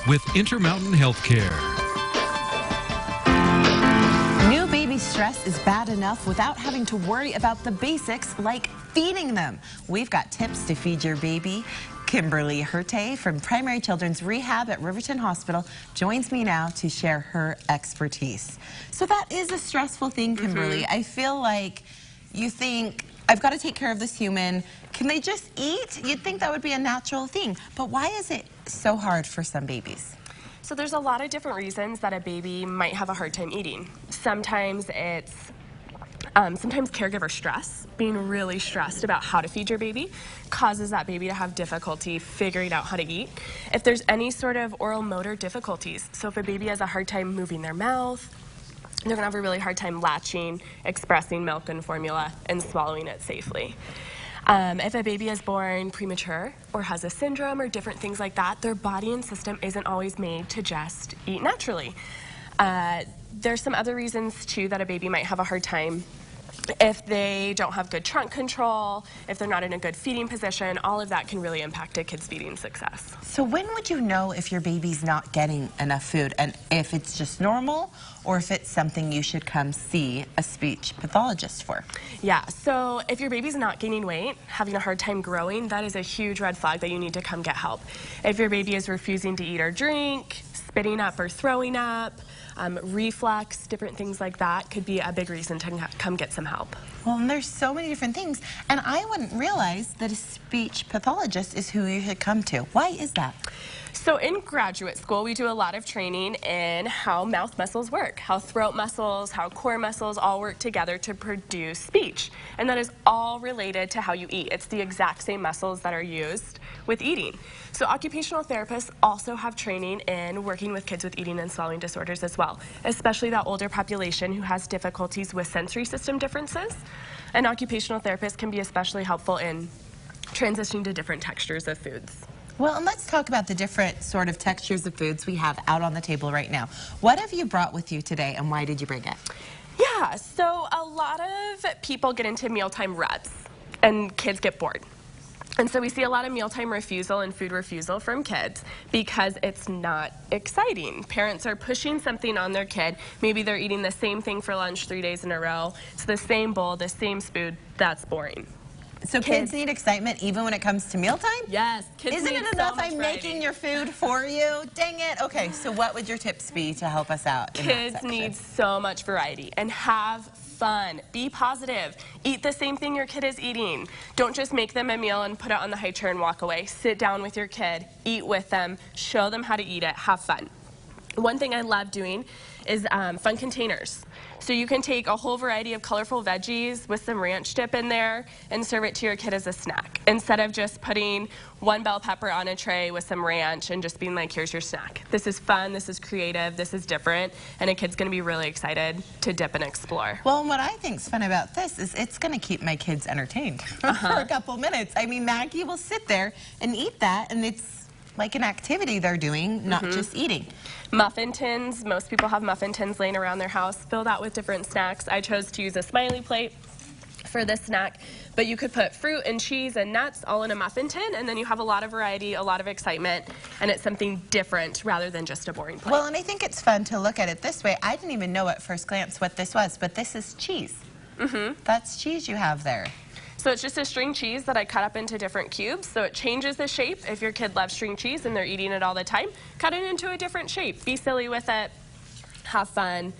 with Intermountain Healthcare. New baby stress is bad enough without having to worry about the basics like feeding them. We've got tips to feed your baby. Kimberly Hurte from Primary Children's Rehab at Riverton Hospital joins me now to share her expertise. So that is a stressful thing, Kimberly. I feel like you think, I've got to take care of this human. Can they just eat? You'd think that would be a natural thing. But why is it so hard for some babies? So there's a lot of different reasons that a baby might have a hard time eating. Sometimes it's caregiver stress. Being really stressed about how to feed your baby causes that baby to have difficulty figuring out how to eat. If there's any sort of oral motor difficulties, so if a baby has a hard time moving their mouth, they're gonna have a really hard time latching, expressing milk and formula, and swallowing it safely. If a baby is born premature or has a syndrome or different things like that, their body and system isn't always made to just eat naturally. There's some other reasons too that a baby might have a hard time. If they don't have good trunk control, if they're not in a good feeding position, all of that can really impact a kid's feeding success. So when would you know if your baby's not getting enough food, and if it's just normal or if it's something you should come see a speech pathologist for? Yeah, so if your baby's not gaining weight, having a hard time growing, that is a huge red flag that you need to come get help. If your baby is refusing to eat or drink, spitting up or throwing up, reflux, different things like that could be a big reason to come get some help. Well, and there's so many different things, and I wouldn't realize that a speech pathologist is who you should come to. Why is that? So in graduate school, we do a lot of training in how mouth muscles work, how throat muscles, how core muscles all work together to produce speech. And that is all related to how you eat. It's the exact same muscles that are used with eating. So occupational therapists also have training in working with kids with eating and swallowing disorders as well, especially that older population who has difficulties with sensory system differences. And occupational therapists can be especially helpful in transitioning to different textures of foods. Well, and let's talk about the different sort of textures of foods we have out on the table right now. What have you brought with you today, and why did you bring it? Yeah, so a lot of people get into mealtime ruts, and kids get bored. And so we see a lot of mealtime refusal and food refusal from kids because it's not exciting. Parents are pushing something on their kid. Maybe they're eating the same thing for lunch 3 days in a row. It's the same bowl, the same spoon. That's boring. So kids need excitement even when it comes to mealtime? Yes, kids Isn't need it enough so much I'm variety. making your food for you? Dang it. Okay, so what would your tips be to help us out in that Kids section? need so much variety and have fun. Be positive. Eat the same thing your kid is eating. Don't just make them a meal and put it on the high chair and walk away. Sit down with your kid, eat with them, show them how to eat it, have fun. One thing I love doing is fun containers. So you can take a whole variety of colorful veggies with some ranch dip in there and serve it to your kid as a snack, instead of just putting one bell pepper on a tray with some ranch and just being like, here's your snack. This is fun, this is creative, this is different, and a kid's gonna be really excited to dip and explore. Well, and what I think's fun about this is it's going to keep my kids entertained for a couple minutes. I mean, Maggie will sit there and eat that, and it's like an activity they're doing, not just eating. Muffin tins, most people have muffin tins laying around their house filled out with different snacks. I chose to use a smiley plate for this snack, but you could put fruit and cheese and nuts all in a muffin tin, and then you have a lot of variety, a lot of excitement, and it's something different rather than just a boring plate. Well, and I think it's fun to look at it this way. I didn't even know at first glance what this was, but this is cheese. That's cheese you have there. So it's just a string cheese that I cut up into different cubes, so it changes the shape. If your kid loves string cheese and they're eating it all the time, cut it into a different shape. Be silly with it, have fun.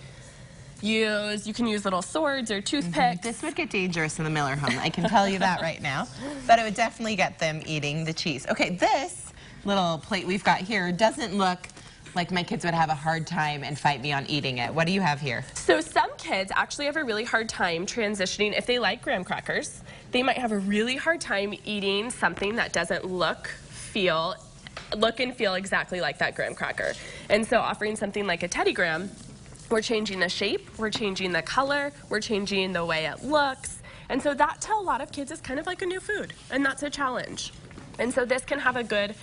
You can use little swords or toothpicks. This would get dangerous in the Miller home, I can tell you that right now. But it would definitely get them eating the cheese. Okay, this little plate we've got here doesn't look like my kids would have a hard time and fight me on eating it. What do you have here? So some kids actually have a really hard time transitioning. If they like graham crackers, they might have a really hard time eating something that doesn't look and feel exactly like that graham cracker. And so offering something like a Teddy Graham, we're changing the shape, we're changing the color, we're changing the way it looks. And so that to a lot of kids is kind of like a new food, and that's a challenge. And so this can have a good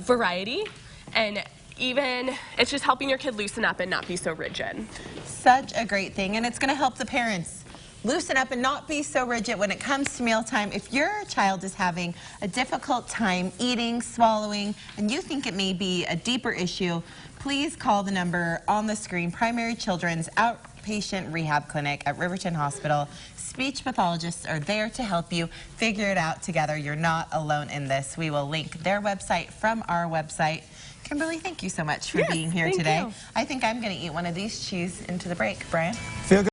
variety, and even it's just helping your kid loosen up and not be so rigid. Such a great thing, and it's going to help the parents loosen up and not be so rigid when it comes to mealtime. If your child is having a difficult time eating, swallowing, and you think it may be a deeper issue, please call the number on the screen. Primary Children's Outpatient Rehab Clinic at Riverton Hospital. Speech pathologists are there to help you figure it out together. You're not alone in this. We will link their website from our website. Kimberly, thank you so much for being here today. You. I think I'm going to eat one of these cheese into the break. Brian? Feel good.